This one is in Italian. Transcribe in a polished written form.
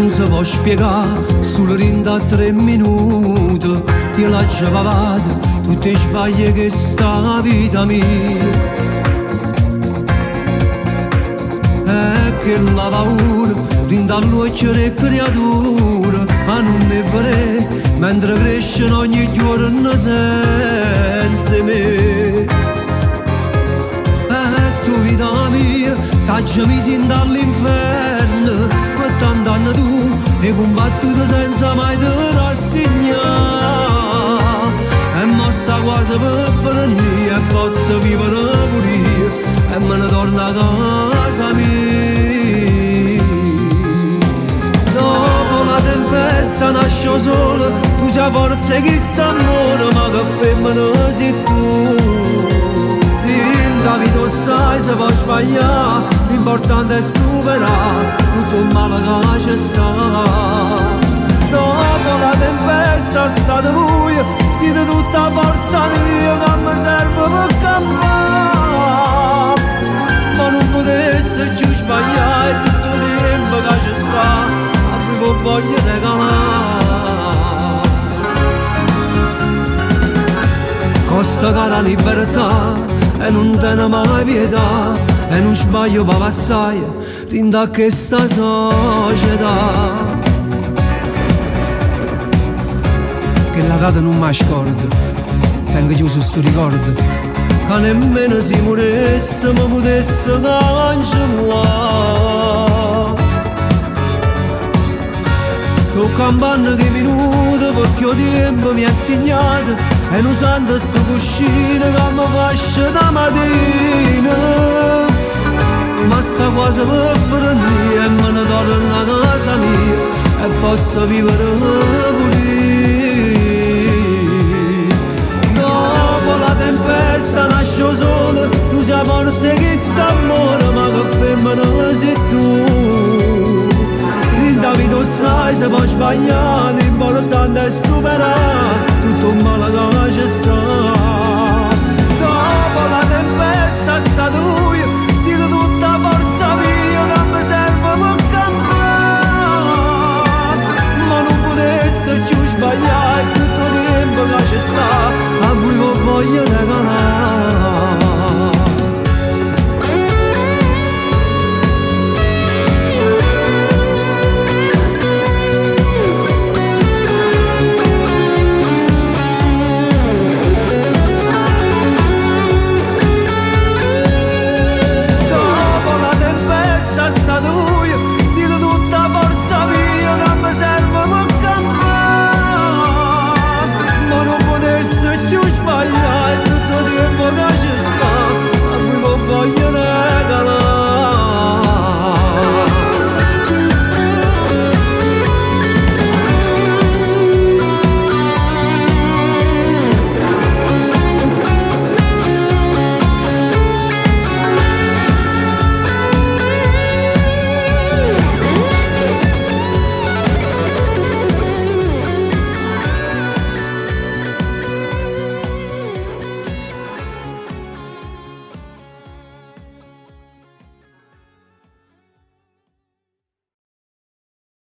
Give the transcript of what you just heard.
non si può spiegare, solo rinda 3 minuti, io la giovavate, tutte sbaglie che sta vita mia. E che la paura, rinda all'occhio le creature, a non ne vedere, mentre crescono ogni giorno senza me. E tu vita mia, t'aggia misi dall'inferno, per tanti anni tu hai combattuto senza mai te rassegnare. E mossa quasi per venire e posso vivere pure io, e me ne torno a casa mia. Dopo la tempesta nasce solo, tu c'hai forza che sta amore, ma che femmina sei tu. La vita sai se può sbagliare, l'importante è superare tutto il male che c'è sta. Dopo la tempesta state buio, siete tutta forza mia che mi serve per campare. Ma non potesse più sbagliare, tutto il tempo che c'è sta, avevo voglia di calare. Costa cara libertà e non te ne mai pietà, e non sbaglio per passare rinda questa società. Che la data non mi scordo, tengo chiuso sto ricordo, che nemmeno si morisse mi potesse cancellare. Sto campando che minuto perché il tempo mi ha segnato, e non sento sto cuscino che mi fascia da mattina. Ma sta cosa per finire e me ne torno a casa mia, e posso vivere pure io. Dopo la tempesta nasce sole, tu sei forza che sta amore, ma che femmina sei tu. Davide sai se può sbagliare, l'importante è superare tutto il male che c'è sta.